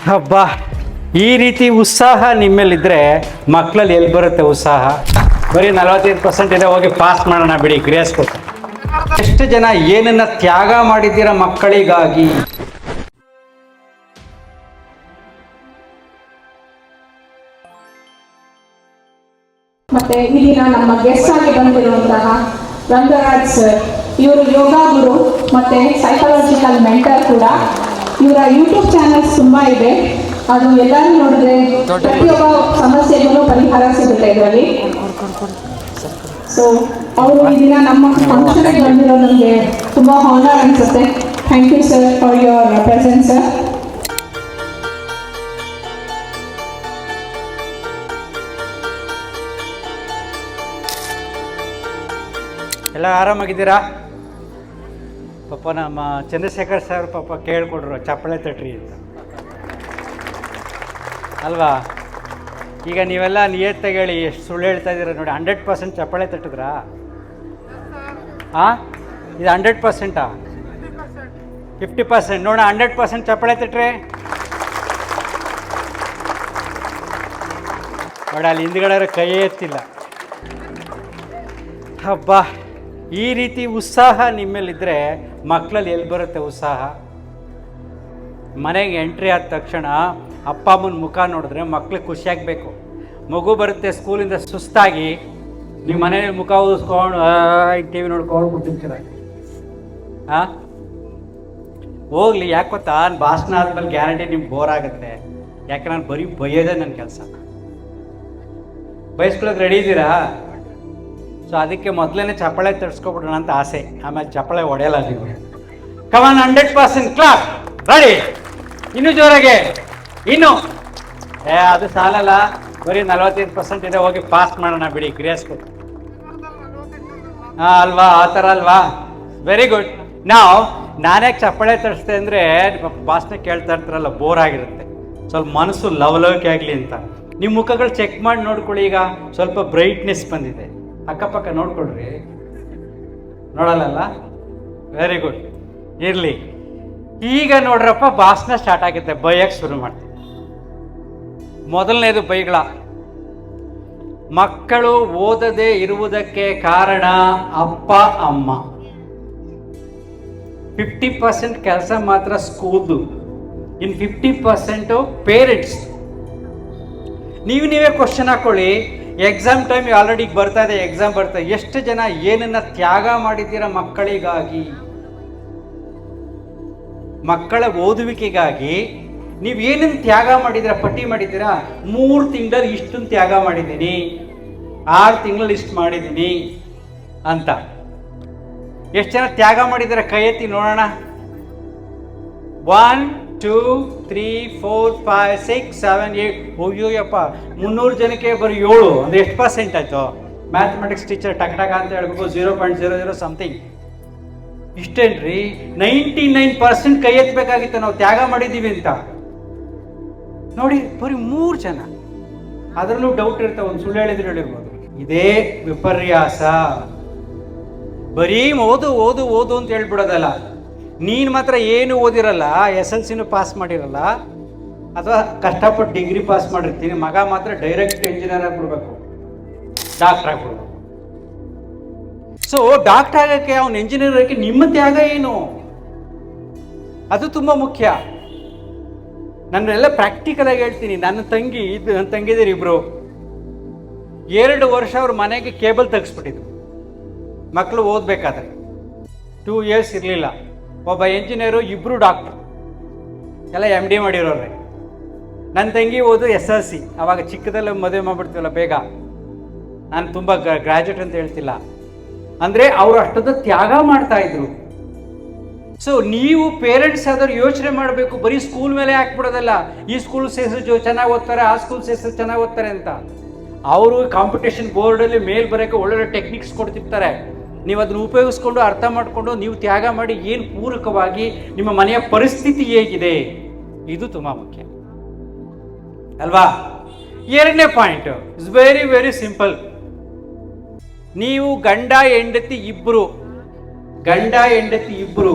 ಹಬ್ಬಾ, ಈ ರೀತಿ ಉತ್ಸಾಹ ನಿಮ್ಮಲ್ಲಿದ್ದರೆ ಮಕ್ಕಳಲ್ಲಿ ಎಲ್ಲಿ ಬರುತ್ತೆ ಉತ್ಸಾಹ? ಬರೀ 45% ಇದೆ, ಹೋಗಿ ಪಾಸ್ ಮಾಡೋಣ ಬಿಡಿ, ಗ್ರೇಸ್ ಕೊಟ್ಟು. ಎಷ್ಟು ಜನ ಏನನ್ನ ತ್ಯಾಗ ಮಾಡಿದ್ದೀರ ಮಕ್ಕಳಿಗಾಗಿ? ಮತ್ತೆ ಇಲ್ಲಿನ ನಮ್ಮ ಗೆಸ್ಟ್ ಆಗಿ ಬಂದಿರುವಂತಹ ರಂಗರಾಜ್ ಸರ್, ಇವರು ಯೋಗ ಗುರು ಮತ್ತೆ ಸೈಕಾಲಜಿಕಲ್ ಮೆಂಟರ್ ಕೂಡ. ಇವರ ಯೂಟ್ಯೂಬ್ ಚಾನಲ್ಸ್ ತುಂಬಾ ಇದೆ, ಅದು ಎಲ್ಲರೂ ನೋಡಿದ್ರೆ ಪ್ರತಿಯೊಬ್ಬ ಸಮಸ್ಯೆಗೂ ಪರಿಹಾರ ಸಿಗುತ್ತೆ ಇದರಲ್ಲಿ. ಸೊ ಅವರು ಈ ದಿನ ನಮ್ಮ ಫಂಕ್ಷನ್ಗೆ ಬಂದಿರೋ ನಮಗೆ ತುಂಬಾ ಹಾನರ್ ಅನ್ಸುತ್ತೆ. Thank you sir for your presence sir. ಎಲ್ಲ ಆರಾಮಾಗಿದ್ದೀರಾ? ಪಾಪ ನಮ್ಮ ಚಂದ್ರಶೇಖರ್ ಸರ್ ಪಾಪ ಕೇಳ್ಕೊಡ್ರು ಚಪ್ಪಳೆ ತಟ್ರಿ ಅಂತ ಅಲ್ವಾ? ಈಗ ನೀವೆಲ್ಲ ನಿಯತ್ತಾಗಿ ಹೇಳಿ, ಎಷ್ಟು ಸುಳ್ಳು ಹೇಳ್ತಾ ಇದ್ದೀರ ನೋಡಿ. 100% ಚಪ್ಪಳೆ ತಟ್ಟಿದ್ರಾ? ಹಾಂ, ಇದು 100%? 50% ನೋಡ. 100% ಚಪ್ಪಳೆ ತಟ್ರಿ ನೋಡಿ. ಅಲ್ಲಿ ಹಿಂದ್ಗಡೆ ಕೈಯೇ ಎತ್ತಿಲ್ಲ. ಹಬ್ಬಾ, ಈ ರೀತಿ ಉತ್ಸಾಹ ನಿಮ್ಮಲ್ಲಿದ್ದರೆ ಮಕ್ಕಳಲ್ಲಿ ಎಲ್ಲಿ ಬರುತ್ತೆ ಉತ್ಸಾಹ? ಮನೆಗೆ ಎಂಟ್ರಿ ಆದ ತಕ್ಷಣ ಅಪ್ಪ ಅಮ್ಮನ ಮುಖ ನೋಡಿದ್ರೆ ಮಕ್ಳಿಗೆ ಖುಷಿಯಾಗಬೇಕು. ಮಗು ಬರುತ್ತೆ ಸ್ಕೂಲಿಂದ ಸುಸ್ತಾಗಿ, ನೀವು ಮನೇಲಿ ಮುಖ ಊದಿಸ್ಕೊಂಡು ಟಿ ವಿ ನೋಡ್ಕೊಂಡು ಕೂತಿರ್ತೀರ. ಹಾಂ, ಹೋಗ್ಲಿ. ಯಾಕೆ ಗೊತ್ತಾ, ನಾನು ಭಾಷಣ ಆದ್ಮೇಲೆ ಗ್ಯಾರಂಟಿ ನಿಮ್ಗೆ ಬೋರ್ ಆಗುತ್ತೆ. ಯಾಕೆ ನಾನು ಬರೀ ಬೈಯೋದೇ ನನ್ನ ಕೆಲಸ. ಬಯಸ್ಕೊಳ್ಳೋಕೆ ರೆಡಿ ಇದ್ದೀರಾ? ಸೊ ಅದಕ್ಕೆ ಮೊದಲೇ ಚಪ್ಪಳೆ ತರಿಸ್ಕೊಬಿಡೋಣ ಅಂತ ಆಸೆ. ಆಮೇಲೆ ಚಪ್ಪಳೆ ಹೊಡೆಯಲ್ಲ ನೀವು. ಕಮಾನ್, 100% ಕ್ಲಾಪ್. ರೆಡಿ? ಇನ್ನೂ ಜೋರಾಗೆ. ಇನ್ನು ಅದು ಸಾಲಲ್ಲ, ಬರೀ 45% ಇದೆ, ಹೋಗಿ ಪಾಸ್ ಮಾಡೋಣ ಬಿಡಿ, ಗ್ರೇಸ್ ಕೊಟ್ಟು. ಹಾಂ ಅಲ್ವಾ, ಆ ಥರ ಅಲ್ವಾ? Very good. ನಾವು ನಾನ್ಯಾಕೆ ಚಪ್ಪಳೆ ತರಿಸ್ತೆ ಅಂದರೆ, ಭಾಷಣ ಕೇಳ್ತಾ ಇರ್ತಾರಲ್ಲ, ಬೋರ್ ಆಗಿರುತ್ತೆ. ಸ್ವಲ್ಪ ಮನಸ್ಸು ಲವಲವಿಕೆ ಆಗಲಿ ಅಂತ. ನಿಮ್ಮ ಮುಖಗಳು ಚೆಕ್ ಮಾಡಿ ನೋಡ್ಕೊಳ್ಳಿ. ಈಗ ಸ್ವಲ್ಪ ಬ್ರೈಟ್ನೆಸ್ ಬಂದಿದೆ, ಅಕ್ಕಪಕ್ಕ ನೋಡ್ಕೊಳ್ರಿ. ನೋಡಲ್ಲ? ವೆರಿ ಗುಡ್, ಇರಲಿ. ಈಗ ನೋಡ್ರಪ್ಪ, ಭಾಷಣ ಸ್ಟಾರ್ಟ್ ಆಗುತ್ತೆ. ಬೈಯಕ್ಕೆ ಶುರು ಮಾಡ್ತೀವಿ. ಮೊದಲನೇದು ಬೈಗಳ. ಮಕ್ಕಳು ಓದದೇ ಇರುವುದಕ್ಕೆ ಕಾರಣ ಅಪ್ಪ ಅಮ್ಮ. 50% ಕೆಲಸ ಮಾತ್ರ ಸ್ಕೂಲ್ದು, ಇನ್ನು 50% ಪೇರೆಂಟ್ಸ್. ನೀವೇ ಕ್ವಶನ್ ಹಾಕೊಳ್ಳಿ. ಎಕ್ಸಾಮ್ ಟೈಮ್ ಆಲ್ರೆಡಿ ಬರ್ತಾ ಇದೆ, ಎಕ್ಸಾಮ್ ಬರ್ತಾ ಇದೆ. ಎಷ್ಟು ಜನ ಏನನ್ನ ತ್ಯಾಗ ಮಾಡಿದ್ದೀರಾ ಮಕ್ಕಳಿಗಾಗಿ? ಮಕ್ಕಳ ಓದುವಿಕೆಗಾಗಿ ನೀವು ಏನನ್ನು ತ್ಯಾಗ ಮಾಡಿದ್ದೀರಾ? ಪಟ್ಟಿ ಮಾಡಿದ್ದೀರಾ? 3 ತಿಂಗಳಲ್ಲಿ ಇಷ್ಟನ್ನು ತ್ಯಾಗ ಮಾಡಿದ್ದೀನಿ, 6 ತಿಂಗಳಲ್ಲಿ ಇಷ್ಟು ಮಾಡಿದ್ದೀನಿ ಅಂತ. ಎಷ್ಟು ಜನ ತ್ಯಾಗ ಮಾಡಿದ್ದೀರಾ? ಕೈ ಎತ್ತಿ ನೋಡೋಣ. 1 2 3 4 5 6 7 8. ಅಯ್ಯೋಯಪ್ಪ, 300 ಜನಕ್ಕೆ ಬರೀ 7 ಅಂದರೆ ಎಷ್ಟು % ಆಯಿತು? ಮ್ಯಾಥಮೆಟಿಕ್ಸ್ ಟೀಚರ್ ಟಕ್ ಅಂತ ಹೇಳ್ಬೇಕು, 0.00 ಸಮಥಿಂಗ್. ಇಷ್ಟೇನ್ರಿ? 99% ಕೈ ಎತ್ತಬೇಕಾಗಿತ್ತು ನಾವು ತ್ಯಾಗ ಮಾಡಿದ್ದೀವಿ ಅಂತ. ನೋಡಿ, ಬರೀ 3 ಜನ. ಅದರಲ್ಲೂ ಡೌಟ್ ಇರ್ತವೆ, ಒಂದು ಸುಳ್ಳು ಹೇಳಿದ್ರೆ ಹೇಳಿರ್ಬೋದು. ಇದೇ ವಿಪರ್ಯಾಸ. ಬರೀ ಓದು ಓದು ಓದು ಅಂತ ಹೇಳ್ಬಿಡೋದಲ್ಲ. ನೀನು ಮಾತ್ರ ಏನು ಓದಿರಲ್ಲ, SLCನೂ ಪಾಸ್ ಮಾಡಿರಲ್ಲ, ಅಥವಾ ಕಷ್ಟಪಟ್ಟು ಡಿಗ್ರಿ ಪಾಸ್ ಮಾಡಿರ್ತೀನಿ. ಮಗ ಮಾತ್ರ ಡೈರೆಕ್ಟ್ ಇಂಜಿನಿಯರ್ ಆಗಿಬಿಡ್ಬೇಕು, ಡಾಕ್ಟರ್ ಆಗಿಬಿಡ್ಬೇಕು. ಸೊ ಡಾಕ್ಟರ್ ಆಗೋಕ್ಕೆ, ಅವನು ಇಂಜಿನಿಯರ್ ಆಗೋಕ್ಕೆ ನಿಮ್ಮ ತ್ಯಾಗ ಏನು? ಅದು ತುಂಬ ಮುಖ್ಯ. ನಾನೆಲ್ಲ ಪ್ರಾಕ್ಟಿಕಲ್ ಆಗಿ ಹೇಳ್ತೀನಿ. ನನ್ನ ತಂಗಿದಿರು ಇಬ್ರು 2 ವರ್ಷ ಅವ್ರ ಮನೆಗೆ ಕೇಬಲ್ ತೆಗೆಸ್ಬಿಟ್ಟಿದ್ರು. ಮಕ್ಕಳು ಓದಬೇಕಾದ್ರೆ 2 ಇಯರ್ಸ್ ಇರಲಿಲ್ಲ. ಒಬ್ಬ ಇಂಜಿನಿಯರು, ಇಬ್ಬರು ಡಾಕ್ಟ್ರು, ಎಲ್ಲ MD ಮಾಡಿರೋರೆ. ನನ್ನ ತಂಗಿ ಓದು SLC. ಆವಾಗ ಚಿಕ್ಕದಲ್ಲೇ ಮದುವೆ ಮಾಡಿಬಿಡ್ತೀವಲ್ಲ ಬೇಗ. ನಾನು ತುಂಬ ಗ್ರ್ಯಾಜುಯೇಟ್ ಅಂತ ಹೇಳ್ತಿಲ್ಲ, ಅಂದರೆ ಅವರು ಅಷ್ಟೊಂದು ತ್ಯಾಗ ಮಾಡ್ತಾ ಇದ್ರು. ಸೊ ನೀವು ಪೇರೆಂಟ್ಸ್ ಆದರೂ ಯೋಚನೆ ಮಾಡಬೇಕು. ಬರೀ ಸ್ಕೂಲ್ ಮೇಲೆ ಹಾಕ್ಬಿಡೋದಲ್ಲ, ಈ ಸ್ಕೂಲ್ ಸೇರಿಸಿ ಚೆನ್ನಾಗಿ ಓದ್ತಾರೆ, ಆ ಸ್ಕೂಲ್ ಸೇರಿಸಿ ಚೆನ್ನಾಗಿ ಓದ್ತಾರೆ ಅಂತ. ಅವರು ಕಾಂಪಿಟೇಷನ್ ಬೋರ್ಡಲ್ಲಿ ಮೇಲ್ ಬರೋಕ್ಕೆ ಒಳ್ಳೊಳ್ಳೆ ಟೆಕ್ನಿಕ್ಸ್ ಕೊಡ್ತಿರ್ತಾರೆ. ನೀವು ಅದನ್ನು ಉಪಯೋಗಿಸ್ಕೊಂಡು ಅರ್ಥ ಮಾಡಿಕೊಂಡು ನೀವು ತ್ಯಾಗ ಮಾಡಿ ಏನು ಪೂರಕವಾಗಿ ನಿಮ್ಮ ಮನೆಯ ಪರಿಸ್ಥಿತಿ ಹೇಗಿದೆ, ಇದು ತುಂಬ ಮುಖ್ಯ ಅಲ್ವಾ? 2ನೇ point is very very simple. ನೀವು ಗಂಡ ಹೆಂಡತಿ ಇಬ್ಬರು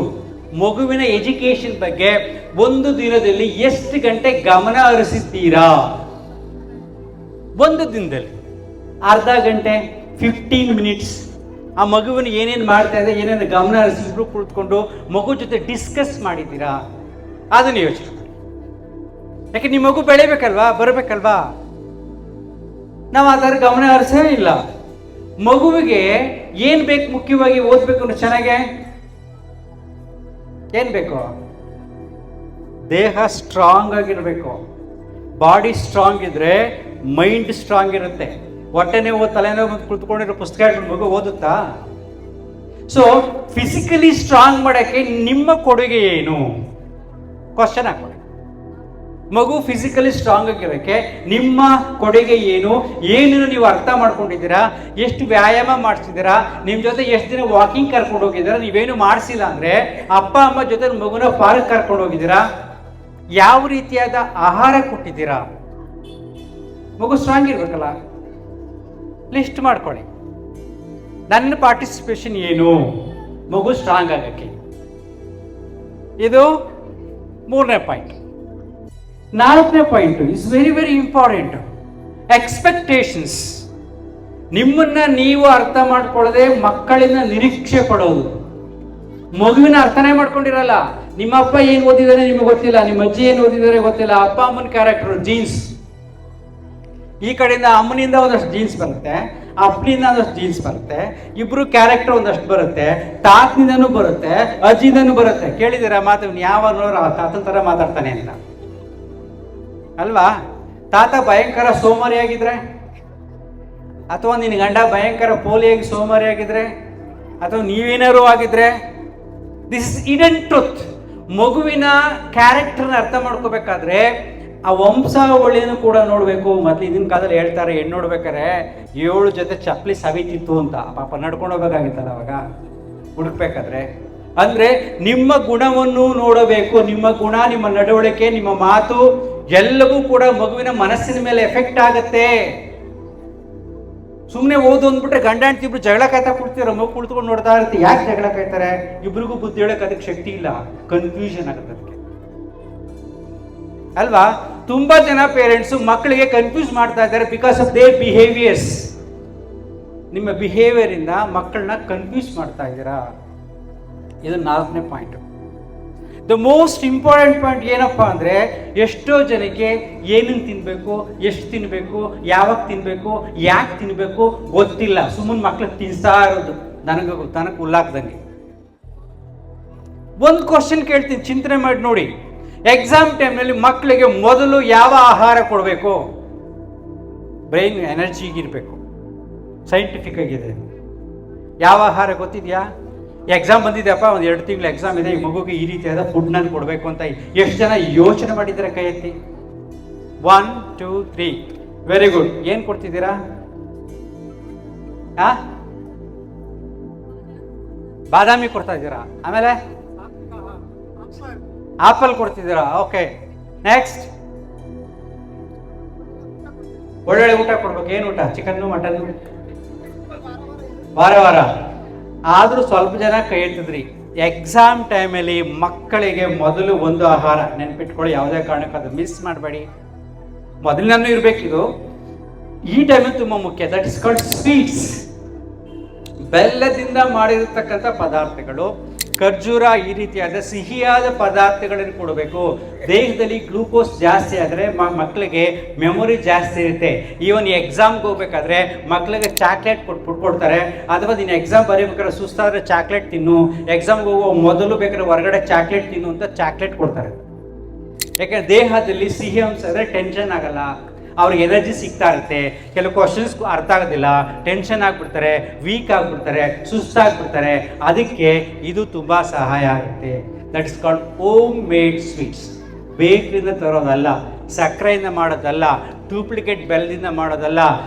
ಮಗುವಿನ ಎಜುಕೇಶನ್ ಬಗ್ಗೆ ಒಂದು ದಿನದಲ್ಲಿ ಎಷ್ಟು ಗಂಟೆ ಗಮನ ಹರಿಸಿದ್ದೀರಾ? ಒಂದು ದಿನದಲ್ಲಿ ಅರ್ಧ ಗಂಟೆ, 15 ಮಿನಿಟ್ಸ್ ಆ ಮಗುವಿನ ಏನೇನು ಮಾಡ್ತಾ ಇದೆ, ಏನೇನು ಗಮನ ಹರಿಸಿ ಇಬ್ರು ಕುಳಿತುಕೊಂಡು ಮಗು ಜೊತೆ ಡಿಸ್ಕಸ್ ಮಾಡಿದ್ದೀರಾ? ಅದನ್ನು ಯೋಚನೆ ಮಾಡಿ. ಯಾಕೆ ನಿಮ್ಮ ಮಗು ಬೆಳಿಬೇಕಲ್ವಾ, ಬರಬೇಕಲ್ವಾ? ನಾವು ಅದರ ಗಮನ ಹರಿಸೇ ಇಲ್ಲ. ಮಗುವಿಗೆ ಏನು ಬೇಕು, ಮುಖ್ಯವಾಗಿ ಓದಬೇಕು ಅಂದ್ರೆ ಚೆನ್ನಾಗೆ ಏನು ಬೇಕು? ದೇಹ ಸ್ಟ್ರಾಂಗ್ ಆಗಿರಬೇಕು. ಬಾಡಿ ಸ್ಟ್ರಾಂಗ್ ಇದ್ರೆ ಮೈಂಡ್ ಸ್ಟ್ರಾಂಗ್ ಇರುತ್ತೆ. ಹೊಟ್ಟೆ ನೋವು, ತಲೆನೋವು ಕುಳಿತುಕೊಂಡಿರೋ ಪುಸ್ತಕ ಮಗು ಓದುತ್ತಾ? ಸೊ ಫಿಸಿಕಲಿ ಸ್ಟ್ರಾಂಗ್ ಮಾಡೋಕ್ಕೆ ನಿಮ್ಮ ಕೊಡುಗೆ ಏನು? ಕ್ವಶನ್ ಹಾಕೊಳ್ಳಿ. ಮಗು ಫಿಸಿಕಲಿ ಸ್ಟ್ರಾಂಗ್ ಆಗಿರೋಕ್ಕೆ ನಿಮ್ಮ ಕೊಡುಗೆ ಏನು? ಏನನ್ನು ನೀವು ಅರ್ಥ ಮಾಡ್ಕೊಂಡಿದ್ದೀರಾ? ಎಷ್ಟು ವ್ಯಾಯಾಮ ಮಾಡಿಸಿದ್ದೀರಾ? ನಿಮ್ಮ ಜೊತೆ ಎಷ್ಟು ದಿನ ವಾಕಿಂಗ್ ಕರ್ಕೊಂಡು ಹೋಗಿದ್ದೀರಾ? ನೀವೇನು ಮಾಡಿಸಿಲ್ಲ ಅಂದರೆ ಅಪ್ಪ ಅಮ್ಮ ಜೊತೆ ಮಗುನ ಪಾರ್ಕ್ ಕರ್ಕೊಂಡು ಹೋಗಿದ್ದೀರಾ? ಯಾವ ರೀತಿಯಾದ ಆಹಾರ ಕೊಟ್ಟಿದ್ದೀರಾ? ಮಗು ಸ್ಟ್ರಾಂಗ್ ಇರ್ಬೇಕಲ್ಲ, ಲಿಸ್ಟ್ ಮಾಡ್ಕೊಳ್ಳಿ. ನನ್ನ ಪಾರ್ಟಿಸಿಪೇಷನ್ ಏನು ಮಗು ಸ್ಟ್ರಾಂಗ್ ಆಗಕ್ಕೆ? ಇದು 3ನೇ ಪಾಯಿಂಟ್. 4ನೇ point is very very important. Expectations. ನಿಮ್ಮನ್ನ ನೀವು ಅರ್ಥ ಮಾಡ್ಕೊಳ್ಳದೆ ಮಕ್ಕಳಿಂದ ನಿರೀಕ್ಷೆ ಪಡೋದು. ಮಗುವಿನ ಅರ್ಥನೇ ಮಾಡ್ಕೊಂಡಿರಲ್ಲ. ನಿಮ್ಮ ಅಪ್ಪ ಏನು ಓದಿದಾರೆ ನಿಮಗೆ ಗೊತ್ತಿಲ್ಲ, ನಿಮ್ಮ ಅಜ್ಜಿ ಏನು ಓದಿದ್ದಾರೆ ಗೊತ್ತಿಲ್ಲ. ಅಪ್ಪ ಅಮ್ಮನ ಕ್ಯಾರೆಕ್ಟರ್ ಜೀನ್ಸ್, ಈ ಕಡೆಯಿಂದ ಅಮ್ಮನಿಂದ ಒಂದಷ್ಟು ಜೀನ್ಸ್ ಬರುತ್ತೆ, ಅಪ್ಪನಿಂದ ಒಂದಷ್ಟು ಜೀನ್ಸ್ ಬರುತ್ತೆ, ಇಬ್ರು ಕ್ಯಾರೆಕ್ಟರ್ ಒಂದಷ್ಟು ಬರುತ್ತೆ, ತಾತನಿಂದನೂ ಬರುತ್ತೆ, ಅಜ್ಜಿಂದನೂ ಬರುತ್ತೆ. ಕೇಳಿದ್ದೀರಾ ಮಾತು? ಯಾವ ನೋಡ್ರ ತಾತನ ಥರ ಮಾತಾಡ್ತಾನೆ ಅಂತ ಅಲ್ವಾ? ತಾತ ಭಯಂಕರ ಸೋಮಾರಿಯಾಗಿದ್ರೆ, ಅಥವಾ ನಿನ್ನ ಗಂಡ ಭಯಂಕರ ಪೋಲಿಯಾಗಿ ಸೋಮಾರಿಯಾಗಿದ್ರೆ, ಅಥವಾ ನೀವೇನಾರು ಆಗಿದ್ರೆ, ದಿಸ್ ಇಸ್ ಇಡನ್ ಟ್ರುತ್. ಮಗುವಿನ ಕ್ಯಾರೆಕ್ಟರ್ನ ಅರ್ಥ ಮಾಡ್ಕೋಬೇಕಾದ್ರೆ ಆ ವಂಶಾವಳಿಯನ್ನು ಕೂಡ ನೋಡಬೇಕು. ಮೊದಲು ಇದನ್ನ ಕಾಲದಲ್ಲಿ ಹೇಳ್ತಾರೆ, ಹೆಣ್ಣು ನೋಡ್ಬೇಕಾರೆ 7 ಜೊತೆ ಚಪ್ಪಲಿ ಸವಿತಿತ್ತು ಅಂತ. ಪಾಪ ನಡ್ಕೊಂಡು ಹೋಗ್ಬೇಕಾಗಿತ್ತಲ್ಲ ಅವಾಗ ಹುಡುಕ್ಬೇಕಾದ್ರೆ. ಅಂದರೆ ನಿಮ್ಮ ಗುಣವನ್ನು ನೋಡಬೇಕು. ನಿಮ್ಮ ಗುಣ, ನಿಮ್ಮ ನಡವಳಿಕೆ, ನಿಮ್ಮ ಮಾತು ಎಲ್ಲವೂ ಕೂಡ ಮಗುವಿನ ಮನಸ್ಸಿನ ಮೇಲೆ ಎಫೆಕ್ಟ್ ಆಗುತ್ತೆ. ಸುಮ್ಮನೆ ಓದು ಅಂದ್ಬಿಟ್ರೆ ಗಂಡ ಹೆಂಡತಿ ಇಬ್ರು ಜಗಳ ಕಾಯ್ತಾ ಕೊಡ್ತೀರ, ಮಗು ಕುಳಿತುಕೊಂಡು ನೋಡ್ತಾ ಇರ್ತೀವಿ. ಯಾಕೆ ಜಗಳ ಕಾಯ್ತಾರೆ? ಇಬ್ರಿಗೂ ಬುದ್ಧಿ ಹೇಳಕ್ಕೆ ಅದಕ್ಕೆ ಶಕ್ತಿ ಇಲ್ಲ, ಕನ್ಫ್ಯೂಷನ್ ಆಗುತ್ತೆ ಅದಕ್ಕೆ ಅಲ್ವಾ? ತುಂಬಾ ಜನ ಪೇರೆಂಟ್ಸ್ ಮಕ್ಕಳಿಗೆ ಕನ್ಫ್ಯೂಸ್ ಮಾಡ್ತಾ ಇದ್ದಾರೆ ಬಿಕಾಸ್ ಆಫ್ ದೇರ್ ಬಿಹೇವಿಯರ್ಸ್. ನಿಮ್ಮ ಬಿಹೇವಿಯರ್ ಇಂದ ಮಕ್ಕಳನ್ನ ಕನ್ಫ್ಯೂಸ್ ಮಾಡ್ತಾ ಇದ್ದೀರಾ. ಇದು 4ನೇ point. The most important point ಏನಪ್ಪಾ ಅಂದರೆ, ಎಷ್ಟೋ ಜನಕ್ಕೆ ಏನನ್ನು ತಿನ್ನಬೇಕು, ಎಷ್ಟು ತಿನ್ನಬೇಕು, ಯಾವಾಗ ತಿನ್ನಬೇಕು, ಯಾಕೆ ತಿನ್ನಬೇಕು ಗೊತ್ತಿಲ್ಲ. ಸುಮ್ಮನೆ ಮಕ್ಳಿಗೆ ತಿನ್ನಿಸ್ತಾ ಇರೋದು ತನಗೆ ಉಲ್ಲಾಕ್ದಂಗೆ. ಒಂದು ಕ್ವಶನ್ ಕೇಳ್ತೀನಿ, ಚಿಂತನೆ ಮಾಡಿ ನೋಡಿ. ಎಕ್ಸಾಮ್ ಟೈಮ್ನಲ್ಲಿ ಮಕ್ಕಳಿಗೆ ಮೊದಲು ಯಾವ ಆಹಾರ ಕೊಡಬೇಕು? ಬ್ರೈನ್ ಎನರ್ಜಿಗಿರಬೇಕು, ಸೈಂಟಿಫಿಕ್ ಆಗಿದೆ. ಯಾವ ಆಹಾರ ಗೊತ್ತಿದೆಯಾ? ಎಕ್ಸಾಮ್ ಬಂದಿದೆಯಪ್ಪ, ಒಂದು 2 ತಿಂಗಳು ಎಕ್ಸಾಮ್ ಇದೆ, ಈ ಮಗುಗೆ ಈ ರೀತಿಯಾದ ಫುಡ್ ನಾನು ಕೊಡಬೇಕು ಅಂತ ಎಷ್ಟು ಜನ ಯೋಚನೆ ಮಾಡಿದ್ದೀರಾ? ಕೈ ಎತ್ತಿ. 1 2 3. Very good. ಏನು ಕೊಡ್ತಿದ್ದೀರಾ? ಬಾದಾಮಿ ಕೊಡ್ತಾ ಇದ್ದೀರಾ? ಆಮೇಲೆ ಆಪಲ್ ಕೊಡ್ತಿದ್ದೀರಾ? Okay, next. ಒಳ್ಳೊಳ್ಳೆ ಊಟ ಕೊಡ್ಬೇಕು. ಏನು ಊಟ? ಚಿಕನ್ನು, ಮಟನ್, ವಾರ ವಾರ. ಆದರೂ ಸ್ವಲ್ಪ ಜನ ಕೈ ಎತ್ತಿದ್ರಿ. ಎಕ್ಸಾಮ್ ಟೈಮಲ್ಲಿ ಮಕ್ಕಳಿಗೆ ಮೊದಲು ಒಂದು ಆಹಾರ ನೆನ್ಪಿಟ್ಕೊಳ್ಳಿ, ಯಾವುದೇ ಕಾರಣಕ್ಕೂ ಅದು ಮಿಸ್ ಮಾಡಬೇಡಿ. ಮೊದಲಿನೂ ಇರಬೇಕಿದು. ಈ ಟೈಮಲ್ಲಿ ತುಂಬ ಮುಖ್ಯ. That is called sweets. ಬೆಲ್ಲದಿಂದ ಮಾಡಿರತಕ್ಕಂಥ ಪದಾರ್ಥಗಳು, ಖರ್ಜೂರ, ಈ ರೀತಿಯಾದ ಸಿಹಿಯಾದ ಪದಾರ್ಥಗಳನ್ನು ಕೊಡಬೇಕು. ದೇಹದಲ್ಲಿ ಗ್ಲೂಕೋಸ್ ಜಾಸ್ತಿ ಆದರೆ ಮಕ್ಕಳಿಗೆ ಮೆಮೊರಿ ಜಾಸ್ತಿ ಇರುತ್ತೆ. ಈವನ್ ಎಕ್ಸಾಮ್ಗೆ ಹೋಗ್ಬೇಕಾದ್ರೆ ಮಕ್ಕಳಿಗೆ ಚಾಕ್ಲೇಟ್ ಕೊಡ್ತಾರೆ. ಅಥವಾ ನೀನು ಎಕ್ಸಾಮ್ ಬರೀಬೇಕಾದ್ರೆ ಸುಸ್ತಾದರೆ ಚಾಕ್ಲೇಟ್ ತಿನ್ನು, ಎಕ್ಸಾಮ್ಗೆ ಹೋಗೋ ಮೊದಲು ಬೇಕಾದ್ರೆ ಹೊರಗಡೆ ಚಾಕ್ಲೇಟ್ ತಿನ್ನು ಅಂತ ಚಾಕ್ಲೇಟ್ ಕೊಡ್ತಾರೆ. ಯಾಕೆಂದರೆ ದೇಹದಲ್ಲಿ ಸಿಹಿ ಅಂಶ ಅಂದರೆ ಟೆನ್ಷನ್ ಆಗಲ್ಲ, ಅವ್ರಿಗೆ ಎನರ್ಜಿ ಸಿಗ್ತಾ ಇರುತ್ತೆ. ಕೆಲವು ಕ್ವಶನ್ಸ್ ಅರ್ಥ ಆಗೋದಿಲ್ಲ, ಟೆನ್ಷನ್ ಆಗಿಬಿಡ್ತಾರೆ, ವೀಕ್ ಆಗಿಬಿಡ್ತಾರೆ, ಸುಸ್ತಾಗ್ಬಿಡ್ತಾರೆ. ಅದಕ್ಕೆ ಇದು ತುಂಬ ಸಹಾಯ ಆಗುತ್ತೆ. That is called home made sweets. ಬೇಕರಿಯಿಂದ ತರೋದಲ್ಲ, ಸಕ್ಕರೆಯಿಂದ ಮಾಡೋದಲ್ಲ, ಡೂಪ್ಲಿಕೇಟ್ ಬೆಲ್ಲದಿಂದ ಮಾಡೋದಲ್ಲ.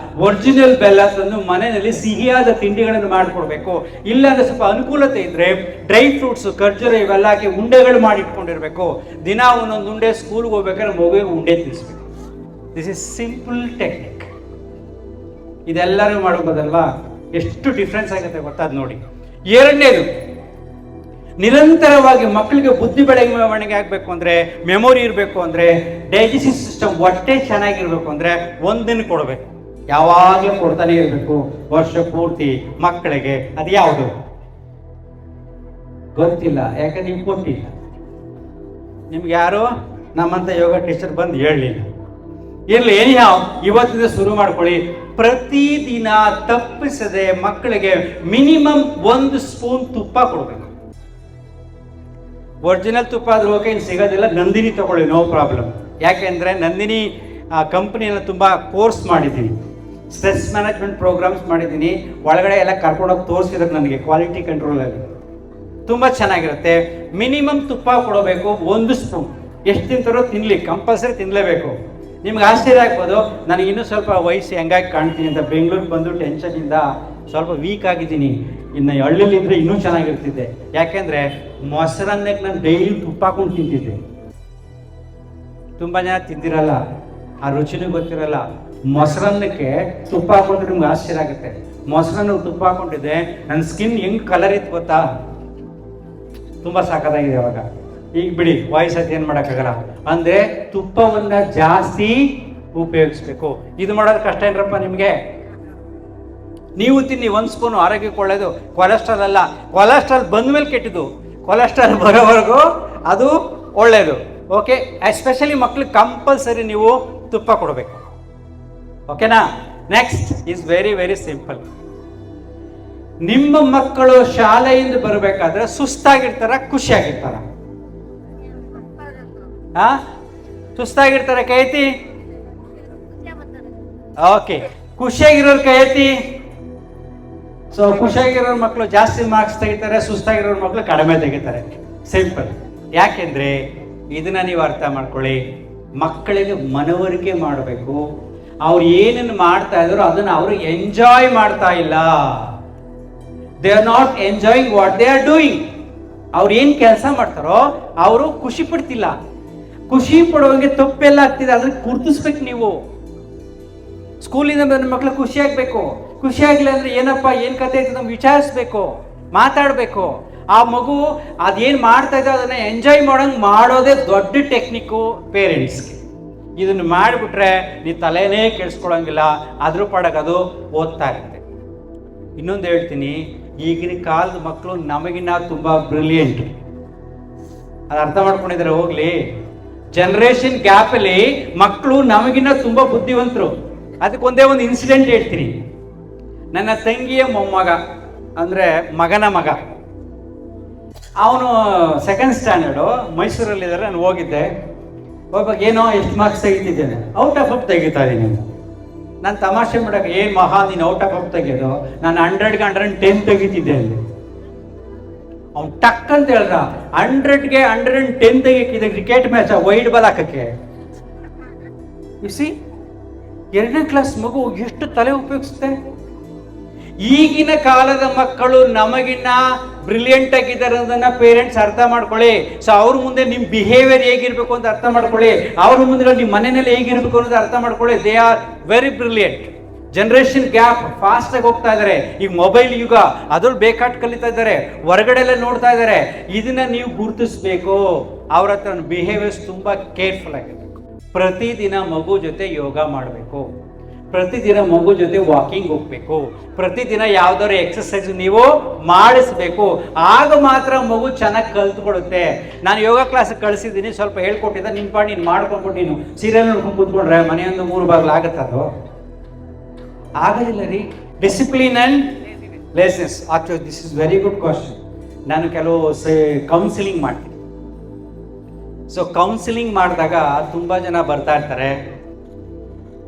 ಒರಿಜಿನಲ್ ಬೆಲ್ಲ ತಂದು ಮನೆಯಲ್ಲಿ ಸಿಹಿಯಾದ ತಿಂಡಿಗಳನ್ನು ಮಾಡಿಕೊಡ್ಬೇಕು. ಇಲ್ಲಾಂದ್ರೆ ಸ್ವಲ್ಪ ಅನುಕೂಲತೆ ಇದ್ದರೆ ಡ್ರೈ ಫ್ರೂಟ್ಸು, ಖರ್ಜೂರ ಇವೆಲ್ಲ ಹಾಕಿ ಉಂಡೆಗಳು ಮಾಡಿ ಇಟ್ಕೊಂಡಿರ್ಬೇಕು. ದಿನ ಒಂದೊಂದು ಉಂಡೆ ಸ್ಕೂಲ್ಗೆ ಹೋಗ್ಬೇಕಾದ್ರೆ ಮಗುವಿಗೆ ಉಂಡೆ ತಿನ್ನಿಸ್ಬೇಕು. This is simple technique. ಇದೆಲ್ಲರೂ ಮಾಡ್ಬೋದಲ್ವಾ? ಎಷ್ಟು ಡಿಫ್ರೆನ್ಸ್ ಆಗುತ್ತೆ ಗೊತ್ತಾದ್ ನೋಡಿ. ಎರಡನೇದು, ನಿರಂತರವಾಗಿ ಮಕ್ಕಳಿಗೆ ಬುದ್ಧಿ ಬೆಳವಣಿಗೆ ಆಗಬೇಕು ಅಂದರೆ, ಮೆಮೊರಿ ಇರಬೇಕು ಅಂದರೆ, ಡೈಜೆಸ್ಟಿವ್ ಸಿಸ್ಟಮ್ ಹೊಟ್ಟೆ ಚೆನ್ನಾಗಿರ್ಬೇಕು ಅಂದರೆ ಒಂದಿನ ಕೊಡಬೇಕು. ಯಾವಾಗಲೂ ಕೊಡ್ತಾನೆ ಇರಬೇಕು ವರ್ಷ ಪೂರ್ತಿ ಮಕ್ಕಳಿಗೆ. ಅದು ಯಾವುದು ಗೊತ್ತಿಲ್ಲ, ಯಾಕಂದ್ರೆ ನೀವು ಕೊಟ್ಟಿಲ್ಲ. ನಿಮ್ಗೆ ಯಾರು ನಮ್ಮಂಥ ಯೋಗ ಟೀಚರ್ ಬಂದು ಹೇಳಲಿಲ್ಲ. ಇರಲಿ, ಏನಿಯಾವ್ ಇವತ್ತಿಂದ ಶುರು ಮಾಡ್ಕೊಳ್ಳಿ. ಪ್ರತಿದಿನ ತಪ್ಪಿಸದೆ ಮಕ್ಕಳಿಗೆ ಮಿನಿಮಮ್ 1 ಸ್ಪೂನ್ ತುಪ್ಪ ಕೊಡಬೇಕು. ಒರಿಜಿನಲ್ ತುಪ್ಪ ಆದ್ರೂ ಓಕೆ, ಇನ್ನು ಸಿಗೋದಿಲ್ಲ, ನಂದಿನಿ ತಗೊಳ್ಳಿ, ನೋ ಪ್ರಾಬ್ಲಮ್. ಯಾಕೆಂದರೆ ನಂದಿನಿ ಕಂಪ್ನಿಯನ್ನು ತುಂಬ ಕೋರ್ಸ್ ಮಾಡಿದ್ದೀನಿ, ಸ್ಟ್ರೆಸ್ ಮ್ಯಾನೇಜ್ಮೆಂಟ್ ಪ್ರೋಗ್ರಾಮ್ಸ್ ಮಾಡಿದ್ದೀನಿ. ಒಳಗಡೆ ಎಲ್ಲ ಕರ್ಕೊಂಡೋಗಿ ತೋರಿಸಿರೋದು ನನಗೆ ಕ್ವಾಲಿಟಿ ಕಂಟ್ರೋಲಲ್ಲಿ. ತುಂಬ ಚೆನ್ನಾಗಿರುತ್ತೆ. ಮಿನಿಮಮ್ ತುಪ್ಪ ಕೊಡಬೇಕು, 1 ಸ್ಪೂನ್. ಎಷ್ಟು ತಿಂತಾರೋ ತಿನ್ನಲಿ, ಕಂಪಲ್ಸರಿ ತಿನ್ನಲೇಬೇಕು. ನಿಮ್ಗೆ ಆಶ್ಚರ್ಯ ಆಗ್ಬೋದು, ನನಗೆ ಇನ್ನೂ ಸ್ವಲ್ಪ ವಯಸ್ಸು ಹೆಂಗಾಗಿ ಕಾಣ್ತೀನಿ ಅಂತ. ಬೆಂಗಳೂರಿಗೆ ಬಂದು ಟೆನ್ಷನಿಂದ ಸ್ವಲ್ಪ ವೀಕ್ ಆಗಿದ್ದೀನಿ. ಇನ್ನು ಹಳ್ಳಿಲಿದ್ದರೆ ಇನ್ನೂ ಚೆನ್ನಾಗಿರ್ತಿದ್ದೆ. ಯಾಕೆಂದರೆ ಮೊಸರನ್ನಕ್ಕೆ ನಾನು ಡೈಲಿ ತುಪ್ಪ ಹಾಕೊಂಡು ತಿಂತಿದ್ದೆ. ತುಂಬ ಜನ ತಿಂದಿರಲ್ಲ, ಆ ರುಚಿನೂ ಗೊತ್ತಿರಲ್ಲ. ಮೊಸರನ್ನಕ್ಕೆ ತುಪ್ಪ ಹಾಕೊಂಡ್ರೆ ನಿಮ್ಗೆ ಆಶ್ಚರ್ಯ ಆಗುತ್ತೆ. ಮೊಸರನ್ನ ತುಪ್ಪ ಹಾಕೊಂಡಿದ್ದೆ, ನನ್ನ ಸ್ಕಿನ್ ಹೆಂಗೆ ಕಲರ್ ಇತ್ತು ಗೊತ್ತಾ, ತುಂಬ ಸಾಕಾಗಿದೆ ಅವಾಗ. ಈಗ ಬಿಡಿ, ವಯಸ್ಸಲ್ಲಿ ಏನು ಮಾಡೋಕ್ಕಾಗಲ್ಲ. ಅಂದರೆ ತುಪ್ಪವನ್ನು ಜಾಸ್ತಿ ಉಪಯೋಗಿಸ್ಬೇಕು. ಇದು ಮಾಡೋದು ಕಷ್ಟ ಏನ್ರಪ್ಪ ನಿಮಗೆ? ನೀವು ತಿನ್ನಿ, 1 ಸ್ಪೂನು, ಆರೋಗ್ಯಕ್ಕೆ ಒಳ್ಳೆಯದು. ಕೊಲೆಸ್ಟ್ರಾಲ್ ಅಲ್ಲ, ಕೊಲೆಸ್ಟ್ರಾಲ್ ಬಂದ ಮೇಲೆ ಕೆಟ್ಟಿದ್ದು. ಕೊಲೆಸ್ಟ್ರಾಲ್ ಬರೋವರೆಗೂ ಅದು ಒಳ್ಳೆಯದು. ಓಕೆ, ಎಸ್ಪೆಷಲಿ ಮಕ್ಳಿಗೆ ಕಂಪಲ್ಸರಿ ನೀವು ತುಪ್ಪ ಕೊಡಬೇಕು. ಓಕೆನಾ? Next is very very simple. ನಿಮ್ಮ ಮಕ್ಕಳು ಶಾಲೆಯಿಂದ ಬರಬೇಕಾದ್ರೆ ಸುಸ್ತಾಗಿರ್ತಾರ, ಖುಷಿಯಾಗಿರ್ತಾರ? ಸುಸ್ತಾಗಿರ್ತಾರ? ಕೈ ಎತ್ತಿ. ಓಕೆ, ಖುಷಿಯಾಗಿರೋರು ಕೈ ಎತ್ತಿ. ಸೊ ಖುಷಿಯಾಗಿರೋರು ಮಕ್ಕಳು ಜಾಸ್ತಿ ಮಾರ್ಕ್ಸ್ ತೆಗಿತಾರೆ, ಸುಸ್ತಾಗಿರೋರು ಮಕ್ಕಳು ಕಡಿಮೆ ತೆಗಿತಾರೆ. ಸಿಂಪಲ್. ಯಾಕೆಂದ್ರೆ ಇದನ್ನ ನೀವು ಅರ್ಥ ಮಾಡ್ಕೊಳ್ಳಿ. ಮಕ್ಕಳಿಗೆ ಮನವರಿಕೆ ಮಾಡಬೇಕು. ಅವ್ರು ಏನನ್ನು ಮಾಡ್ತಾ ಇದ್ರು ಅದನ್ನು ಅವರು ಎಂಜಾಯ್ ಮಾಡ್ತಾ ಇಲ್ಲ. They are not enjoying what they are doing. ಅವ್ರು ಏನು ಕೆಲಸ ಮಾಡ್ತಾರೋ ಅವರು ಖುಷಿ ಪಡ್ತಿಲ್ಲ. ಖುಷಿ ಪಡುವಂಗೆ ತಪ್ಪೆಲ್ಲ ಆಗ್ತಿದೆ, ಅದನ್ನ ಗುರ್ತಿಸ್ಬೇಕು ನೀವು. ಸ್ಕೂಲಿಂದ ಬಂದ ಮಕ್ಕಳು ಖುಷಿ ಆಗ್ಬೇಕು. ಖುಷಿ ಆಗಿಲ್ಲ ಅಂದ್ರೆ ಏನಪ್ಪ, ಏನು ಕತೆ ಐತೆ ನಮ್ಗೆ ವಿಚಾರಿಸ್ಬೇಕು, ಮಾತಾಡಬೇಕು. ಆ ಮಗು ಅದೇನು ಮಾಡ್ತಾ ಇದೆ ಅದನ್ನ ಎಂಜಾಯ್ ಮಾಡೋಂಗೆ ಮಾಡೋದೇ ದೊಡ್ಡ ಟೆಕ್ನಿಕ್ಕು ಪೇರೆಂಟ್ಸ್ಗೆ. ಇದನ್ನು ಮಾಡಿಬಿಟ್ರೆ ನೀವು ತಲೆನೇ ಕೆಡಿಸ್ಕೊಳಂಗಿಲ್ಲ, ಅದ್ರ ಪಾಡಕ್ಕೆ ಅದು ಓದ್ತಾ ಇರುತ್ತೆ. ಇನ್ನೊಂದು ಹೇಳ್ತೀನಿ, ಈಗಿನ ಕಾಲದ ಮಕ್ಕಳು ನಮಗಿನ್ನ ತುಂಬ ಬ್ರಿಲಿಯಂಟ್. ಅದು ಅರ್ಥ ಮಾಡ್ಕೊಂಡಿದ್ದಾರೆ. ಹೋಗ್ಲಿ, ಜನರೇಷನ್ ಗ್ಯಾಪಲ್ಲಿ ಮಕ್ಕಳು ನಮಗಿನ್ನ ತುಂಬ ಬುದ್ಧಿವಂತರು. ಅದಕ್ಕೆ ಒಂದೇ ಒಂದು ಇನ್ಸಿಡೆಂಟ್ ಹೇಳ್ತೀನಿ. ನನ್ನ ತಂಗಿಯ ಮೊಮ್ಮಗ, ಅಂದರೆ ಮಗನ ಮಗ, ಅವನು 2nd ಸ್ಟ್ಯಾಂಡರ್ಡು, ಮೈಸೂರಲ್ಲಿದ್ದಾರೆ. ನಾನು ಹೋಗಿದ್ದೆ. ಹೋಗ್ಬೇಕು, ಏನೋ ಎಷ್ಟು ಮಾರ್ಕ್ಸ್ ತೆಗಿತಿದ್ದೇನೆ, ಔಟ್ ಆಫ್ ಅಪ್ ತೆಗಿತಾ ಇದ್ದೀನಿ. ನಾನು ತಮಾಷೆ ಮಾಡೋಕೆ, ಏನು ಮಹಾ ನೀನು ಔಟ್ ಆಫ್ ಅಪ್ ತೆಗೆಯೋದು, ನಾನು 100ಗೆ 110 ತೆಗಿತಿದ್ದೆ ಅಲ್ಲಿ. ಅವ್ನು ಟಕ್ ಅಂತ ಹೇಳ್ದ, 100ಗೆ 110 ತೆಗಿಯಕ್ಕಿದೆ ಕ್ರಿಕೆಟ್ ಮ್ಯಾಚ್, ವೈಡ್ ಬಾಲ್ ಹಾಕಕ್ಕೆ. ಇಸಿ 2ನೇ ಕ್ಲಾಸ್ ಮಗು ಎಷ್ಟು ತಲೆ ಉಪಯೋಗಿಸುತ್ತೆ. ಈಗಿನ ಕಾಲದ ಮಕ್ಕಳು ನಮಗಿನ್ನ ಬ್ರಿಲಿಯಂಟ್ ಆಗಿದ್ದಾರೆ ಅನ್ನೋದನ್ನ ಪೇರೆಂಟ್ಸ್ ಅರ್ಥ ಮಾಡ್ಕೊಳ್ಳಿ. ಸೊ ಅವ್ರ ಮುಂದೆ ನಿಮ್ಮ ಬಿಹೇವಿಯರ್ ಹೇಗಿರ್ಬೇಕು ಅಂತ ಅರ್ಥ ಮಾಡ್ಕೊಳ್ಳಿ. ಅವ್ರ ಮುಂದೆ ನಿಮ್ಮ ಮನೆಯಲ್ಲಿ ಹೇಗಿರ್ಬೇಕು ಅನ್ನೋದು ಅರ್ಥ ಮಾಡ್ಕೊಳ್ಳಿ. They are very brilliant. Generation gap fast ಆಗಿ ಹೋಗ್ತಾ ಇದ್ದಾರೆ. ಈಗ ಮೊಬೈಲ್ ಯುಗ, ಅದ್ರಲ್ಲಿ ಬೇಕಾಟ್ ಕಲಿತಾ ಇದ್ದಾರೆ, ಹೊರಗಡೆ ಎಲ್ಲ ನೋಡ್ತಾ ಇದ್ದಾರೆ. ಇದನ್ನ ನೀವು ಗುರುತಿಸ್ಬೇಕು. ಅವ್ರ ಹತ್ರ ಬಿಹೇವಿಯರ್ಸ್ ತುಂಬಾ ಕೇರ್ಫುಲ್ ಆಗಿರ್ಬೇಕು. ಪ್ರತಿದಿನ ಮಗು ಜೊತೆ ಯೋಗ ಮಾಡಬೇಕು. ಪ್ರತಿದಿನ ಮಗು ಜೊತೆ ವಾಕಿಂಗ್ ಹೋಗ್ಬೇಕು. ಪ್ರತಿದಿನ ಯಾವ್ದಾದ್ರು ಎಕ್ಸರ್ಸೈಸ್ ನೀವು ಮಾಡಿಸ್ಬೇಕು. ಆಗ ಮಾತ್ರ ಮಗು ಚೆನ್ನಾಗಿ ಕಲ್ತ್ಕೊಳ್ಳುತ್ತೆ. ನಾನು ಯೋಗ ಕ್ಲಾಸ್ ಕಳಿಸಿದ್ದೀನಿ, ಸ್ವಲ್ಪ ಹೇಳ್ಕೊಟ್ಟಿದ್ದ, ನಿನ್ ಪಾಡು ನೀನು ಮಾಡ್ಕೊಂಡ್ಬಿಟ್ಟು ನೀನು ಸೀರಿಯಲ್ ನೋಡ್ಕೊಂಡು ಕೂತ್ಕೊಂಡ್ರೆ ಮನೆಯೊಂದು 3 ಬಾಗ್ಲು ಆಗುತ್ತದು? ಆಗೋದಿಲ್ಲ ರೀ. Discipline and laziness. Actually this is very good question. ನಾನು ಕೆಲವು ಕೌನ್ಸಿಲಿಂಗ್ ಮಾಡ್ತೀನಿ. ಸೊ ಕೌನ್ಸಿಲಿಂಗ್ ಮಾಡಿದಾಗ ತುಂಬ ಜನ ಬರ್ತಾ ಇರ್ತಾರೆ.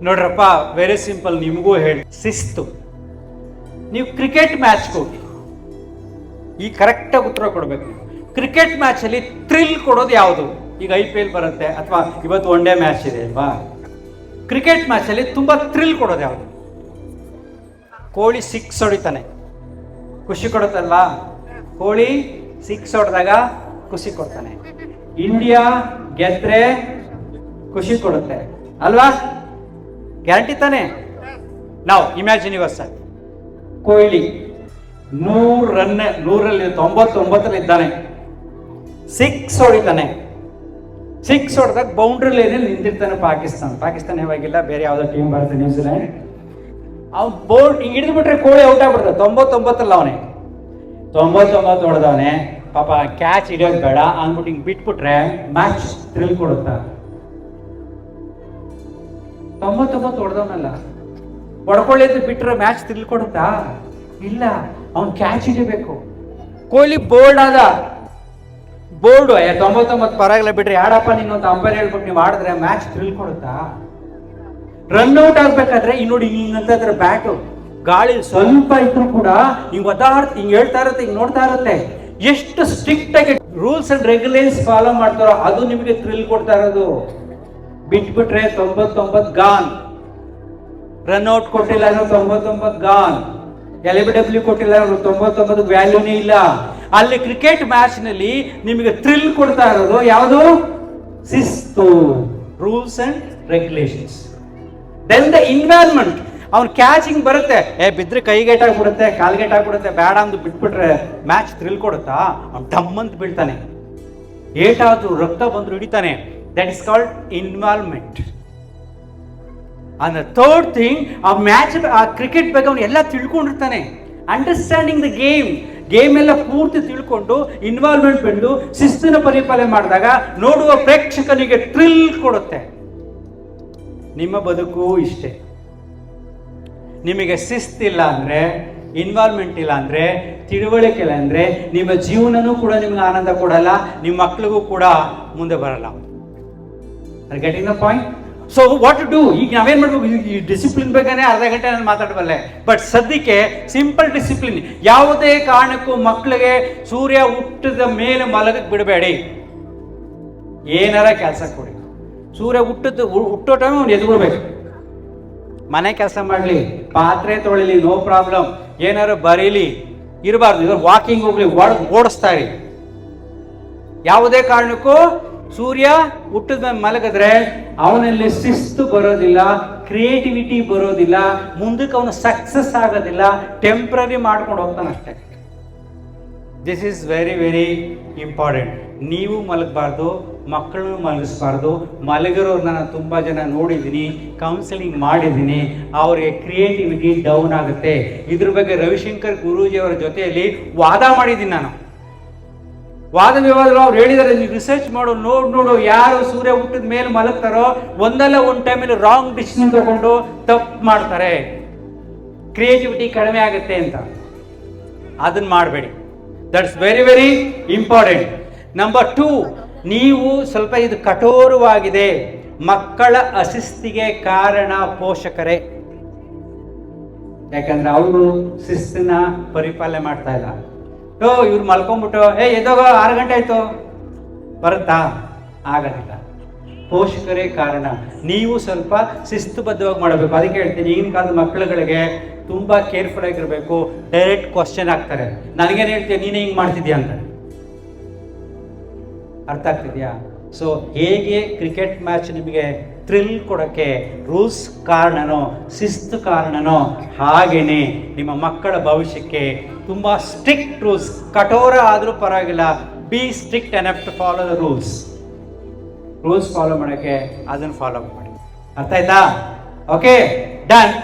ನೋಡ್ರಪ್ಪ, ವೆರಿ ಸಿಂಪಲ್, ನಿಮಗೂ ಹೇಳಿ, ಶಿಸ್ತು. ನೀವು ಕ್ರಿಕೆಟ್ ಮ್ಯಾಚ್ಗೆ ಹೋಗಿ, ಈ ಕರೆಕ್ಟಾಗಿ ಉತ್ತರ ಕೊಡಬೇಕು. ಕ್ರಿಕೆಟ್ ಮ್ಯಾಚಲ್ಲಿ ಥ್ರಿಲ್ ಕೊಡೋದು ಯಾವುದು? ಈಗ IPL ಬರುತ್ತೆ, ಅಥವಾ ಇವತ್ತು 1 ಡೇ ಮ್ಯಾಚ್ ಇದೆ ಅಲ್ವಾ? ಕ್ರಿಕೆಟ್ ಮ್ಯಾಚಲ್ಲಿ ತುಂಬ ಥ್ರಿಲ್ ಕೊಡೋದು ಯಾವುದು? ಕೋಹ್ಲಿ 6 ಹೊಡಿತಾನೆ, ಖುಷಿ ಕೊಡುತ್ತಲ್ವಾ? ಕೋಹ್ಲಿ 6 ಹೊಡೆದಾಗ ಖುಷಿ ಕೊಡ್ತಾನೆ. ಇಂಡಿಯಾ ಗೆದ್ರೆ ಖುಷಿ ಕೊಡುತ್ತೆ ಅಲ್ವಾ? ಗ್ಯಾರಂಟಿ ತಾನೆ? ನಾವು imagine yourself, Kohli 100 run, 100ರಲ್ಲಿ 99 ಇದ್ದಾನೆ, 6 ಹೊಡಿತಾನೆ. 6 ಹೊಡೆದಾಗ ಬೌಂಡ್ರಿ ಲೈನಲ್ಲಿ ನಿಂತಿರ್ತಾನೆ ಪಾಕಿಸ್ತಾನ ಇವಾಗಿಲ್ಲ, ಬೇರೆ ಯಾವುದೋ ಟೀಮ್ ಬರುತ್ತೆ, ನ್ಯೂಜಿಲೆಂಡ್. ಅವ್ನು ಬೋಲ್ಡ್ ಹಿಂಗೆ ಹಿಡಿದು ಬಿಟ್ರೆ ಕೋಳಿ ಔಟ್ ಆಗ್ಬಿಡ್ತಾರೆ. 99 ಅವನೇ 99 ಹೊಡೆದವನೇ. ಪಾಪ ಕ್ಯಾಚ್ ಹಿಡಿಯೋದು ಬೇಡ ಅಂದ್ಬಿಟ್ಟು ಹಿಂಗೆ ಬಿಟ್ಬಿಟ್ರೆ ಮ್ಯಾಚ್ ಥ್ರಿಲ್ ಕೊಡುತ್ತಾ? 99 ಹೊಡೆದವನಲ್ಲ, ಹೊಡ್ಕೊಳ್ಳಿದ್ದು ಬಿಟ್ರೆ ಮ್ಯಾಚ್ ಥ್ರಿಲ್ ಕೊಡುತ್ತಾ? ಇಲ್ಲ, ಅವ್ನು ಕ್ಯಾಚ್ ಹಿಡಿಬೇಕು. ಕೊಹ್ಲಿ ಬೋಲ್ಡ್ ಆದ, ಬೋಲ್ಡು 99 ಪರವಾಗಿಲ್ಲ ಬಿಡ್ರಿ, ಆಡಪ್ಪ ನೀನೊಂದು ಅಂಪೈರ್ ಹೇಳ್ಬಿಟ್ಟು ನೀವು ಆಡಿದ್ರೆ ಮ್ಯಾಚ್ ಥ್ರಿಲ್ ಕೊಡುತ್ತಾ? ರನ್ಔಟ್ ಆಗ್ಬೇಕಾದ್ರೆ ಈಗ ನೋಡಿ ಹಿಂಗಂತ ಬ್ಯಾಟು ಗಾಳಿ ಸ್ವಲ್ಪ ಇದ್ರು ಕೂಡ ಹಿಂಗ್ ಹಿಂಗ್ ಹೇಳ್ತಾ ಇರುತ್ತೆ, ಹಿಂಗ್ ನೋಡ್ತಾ ಇರುತ್ತೆ. ಎಷ್ಟು ಸ್ಟ್ರಿಕ್ಟ್ ಆಗಿ ರೂಲ್ಸ್ ಅಂಡ್ ರೆಗ್ಯುಲೇಷನ್ಸ್ ಫಾಲೋ ಮಾಡ್ತಾರೋ ಅದು ನಿಮಗೆ ಥ್ರಿಲ್ ಕೊಡ್ತಾ ಇರೋದು. ಬಿಟ್ಬಿಟ್ರೆ 99 ಗಾನ್, ರನ್ಔಟ್ ಕೊಟ್ಟಿಲ್ಲ 99 ಗಾನ್, LBW ಕೊಟ್ಟಿಲ್ಲ 99 ವ್ಯಾಲ್ಯೂನೇ ಇಲ್ಲ. ಅಲ್ಲಿ ಕ್ರಿಕೆಟ್ ಮ್ಯಾಚ್ ನಲ್ಲಿ ನಿಮಗೆ ಥ್ರಿಲ್ ಕೊಡ್ತಾ ಇರೋದು ಯಾವುದು? ಶಿಸ್ತು, rules and regulations. Then the involvement. ಅವ್ನು ಕ್ಯಾಚಿಂಗ್ ಬರುತ್ತೆ, ಬಿದ್ರೆ ಕೈಗೇಟ್ ಆಗ್ಬಿಡುತ್ತೆ, ಕಾಲ್ಗೇಟ್ ಆಗ್ಬಿಡುತ್ತೆ, ಬೇಡ ಅಂದು ಬಿಟ್ಬಿಟ್ರೆ ಮ್ಯಾಚ್ ಥ್ರಿಲ್ ಕೊಡುತ್ತಾ? ಅವ್ನು ಡಮ್ ಅಂತ ಬೀಳ್ತಾನೆ, ಏಟಾದ್ರು ರಕ್ತ ಬಂದ್ರು ಹಿಡಿತಾನೆ. That is called involvement. And third thing, ಆ ಮ್ಯಾಚ್ ಆ ಕ್ರಿಕೆಟ್ ಬಗ್ಗೆ ಅವನು ಎಲ್ಲ ತಿಳ್ಕೊಂಡಿರ್ತಾನೆ. ಅಂಡರ್ಸ್ಟ್ಯಾಂಡಿಂಗ್ ದ ಗೇಮ್ ಎಲ್ಲ ಪೂರ್ತಿ ತಿಳ್ಕೊಂಡು ಇನ್ವಾಲ್ವ್ಮೆಂಟ್ ಬಂದು ಶಿಸ್ತಿನ ಪರಿಪಾಲನೆ ಮಾಡಿದಾಗ ನೋಡುವ ಪ್ರೇಕ್ಷಕನಿಗೆ ಥ್ರಿಲ್ ಕೊಡುತ್ತೆ. ನಿಮ್ಮ ಬದುಕು ಇಷ್ಟೇ. ನಿಮಗೆ ಶಿಸ್ತಿಲ್ಲ ಅಂದರೆ, ಇನ್ವಾಲ್ವ್ಮೆಂಟ್ ಇಲ್ಲ ಅಂದರೆ, ತಿಳುವಳಿಕೆ ಇಲ್ಲ ಅಂದರೆ ನಿಮ್ಮ ಜೀವನನೂ ಕೂಡ ನಿಮ್ಗೆ ಆನಂದ ಕೊಡಲ್ಲ, ನಿಮ್ಮ ಮಕ್ಕಳಿಗೂ ಕೂಡ ಮುಂದೆ ಬರಲ್ಲ. Getting the point? So what to do? ಈಗ ನಾವೇನು ಮಾಡಬೇಕು? ಈ ಡಿಸಿಪ್ಲಿನ್ ಬಗ್ಗೆನೇ ಅರ್ಧ ಗಂಟೆ ನಾನು ಮಾತಾಡಬಲ್ಲೆ, ಬಟ್ ಸದ್ಯಕ್ಕೆ ಸಿಂಪಲ್ ಡಿಸಿಪ್ಲಿನ್. ಯಾವುದೇ ಕಾರಣಕ್ಕೂ ಮಕ್ಕಳಿಗೆ ಸೂರ್ಯ ಹುಟ್ಟಿದ ಮೇಲೆ ಮಲಗಕ್ಕೆ ಬಿಡಬೇಡಿ. ಏನಾರ ಕೆಲಸ ಕೊಡಿ. ಸೂರ್ಯ ಹುಟ್ಟೋ ಟೈಮ್ ಅವ್ನು ಎದ್ಬಿಡ್ಬೇಕು. ಮನೆ ಕೆಲಸ ಮಾಡಲಿ, ಪಾತ್ರೆ ತೊಳಿಲಿ, ನೋ ಪ್ರಾಬ್ಲಮ್. ಏನಾರು ಬರೀಲಿ, ಇರಬಾರ್ದು. ಇವಾಗ ವಾಕಿಂಗ್ ಹೋಗ್ಲಿ, ಓಡಿಸ್ತಾ ಇರಿ. ಯಾವುದೇ ಕಾರಣಕ್ಕೂ ಸೂರ್ಯ ಹುಟ್ಟಿದ ಮೇಲೆ ಮಲಗಿದ್ರೆ ಅವನಲ್ಲಿ ಶಿಸ್ತು ಬರೋದಿಲ್ಲ, ಕ್ರಿಯೇಟಿವಿಟಿ ಬರೋದಿಲ್ಲ, ಮುಂದಕ್ಕೆ ಅವನು ಸಕ್ಸಸ್ ಆಗೋದಿಲ್ಲ, ಟೆಂಪ್ರರಿ ಮಾಡ್ಕೊಂಡು ಹೋಗ್ತಾನಷ್ಟೇ. This is very very important. ನೀವು ಮಲಗಬಾರ್ದು, ಮಕ್ಕಳನ್ನು ಮಲಗಿಸ್ಬಾರ್ದು. ಮಲಗಿರೋರ್ನ ನಾನು ತುಂಬ ಜನ ನೋಡಿದ್ದೀನಿ, ಕೌನ್ಸಿಲಿಂಗ್ ಮಾಡಿದ್ದೀನಿ, ಅವರಿಗೆ ಕ್ರಿಯೇಟಿವಿಟಿ ಡೌನ್ ಆಗುತ್ತೆ. ಇದ್ರ ಬಗ್ಗೆ ರವಿಶಂಕರ್ ಗುರೂಜಿಯವರ ಜೊತೆಯಲ್ಲಿ ವಾದ ಮಾಡಿದ್ದೀನಿ ನಾನು. ವಾದ ವಿವಾದಗಳು ಅವ್ರು ಹೇಳಿದ್ದಾರೆ, ನೀವು ರಿಸರ್ಚ್ ಮಾಡು, ನೋಡು ಯಾರು ಸೂರ್ಯ ಹುಟ್ಟಿದ ಮೇಲೆ ಮಲಗ್ತಾರೋ ಒಂದಲ್ಲ ಒಂದು ಟೈಮಲ್ಲಿ ರಾಂಗ್ ಡಿಸಿಷನ್ ತಗೊಂಡು ತಪ್ಪು ಮಾಡ್ತಾರೆ, ಕ್ರಿಯೇಟಿವಿಟಿ ಕಡಿಮೆ ಆಗುತ್ತೆ ಅಂತ. ಅದನ್ನ ಮಾಡಬೇಡಿ. That's very very important. Number 2, ನೀವು ಸ್ವಲ್ಪ ಇದು ಕಠೋರವಾಗಿದೆ. ಮಕ್ಕಳ ಅಶಿಸ್ತಿಗೆ ಕಾರಣ ಪೋಷಕರೇ. ಯಾಕಂದ್ರೆ ಅವರು ಶಿಸ್ತಿನ ಪರಿಪಾಲನೆ ಮಾಡ್ತಾ ಇಲ್ಲ. ಇವ್ರು ಮಲ್ಕೊಂಡ್ಬಿಟ್ಟು ಎದೋಗ 6 ಗಂಟೆ ಆಯ್ತು ಬರುತ್ತಾ? ಆಗೋದಿಲ್ಲ. ಪೋಷಕರೇ ಕಾರಣ. ನೀವು ಸ್ವಲ್ಪ ಶಿಸ್ತುಬದ್ಧವಾಗಿ ಮಾಡಬೇಕು. ಅದಕ್ಕೆ ಹೇಳ್ತೀನಿ, ಈಗಿನ ಕಾಲದ ಮಕ್ಕಳುಗಳಿಗೆ ತುಂಬ ಕೇರ್ಫುಲ್ ಆಗಿರಬೇಕು. ಡೈರೆಕ್ಟ್ ಕ್ವಶನ್ ಆಗ್ತಾರೆ, ನನಗೇನು ಹೇಳ್ತೀಯ, ನೀನೇ ಹಿಂಗೆ ಮಾಡ್ತಿದ್ಯಾ ಅಂತ. ಅರ್ಥ ಆಗ್ತಿದ್ಯಾ? ಸೊ ಹೇಗೆ ಕ್ರಿಕೆಟ್ ಮ್ಯಾಚ್ ನಿಮಗೆ ಥ್ರಿಲ್ ಕೊಡೋಕ್ಕೆ ರೂಲ್ಸ್ ಕಾರಣನೋ, ಶಿಸ್ತು ಕಾರಣನೋ, ಹಾಗೇನೆ ನಿಮ್ಮ ಮಕ್ಕಳ ಭವಿಷ್ಯಕ್ಕೆ ತುಂಬ ಸ್ಟ್ರಿಕ್ಟ್ ರೂಲ್ಸ್. ಕಠೋರ ಆದರೂ ಪರವಾಗಿಲ್ಲ, be strict enough to follow the rules follow ಮಾಡೋಕ್ಕೆ ಅದನ್ನು ಫಾಲೋ ಮಾಡಿ. ಅರ್ಥ ಆಯ್ತಾ? Okay, done.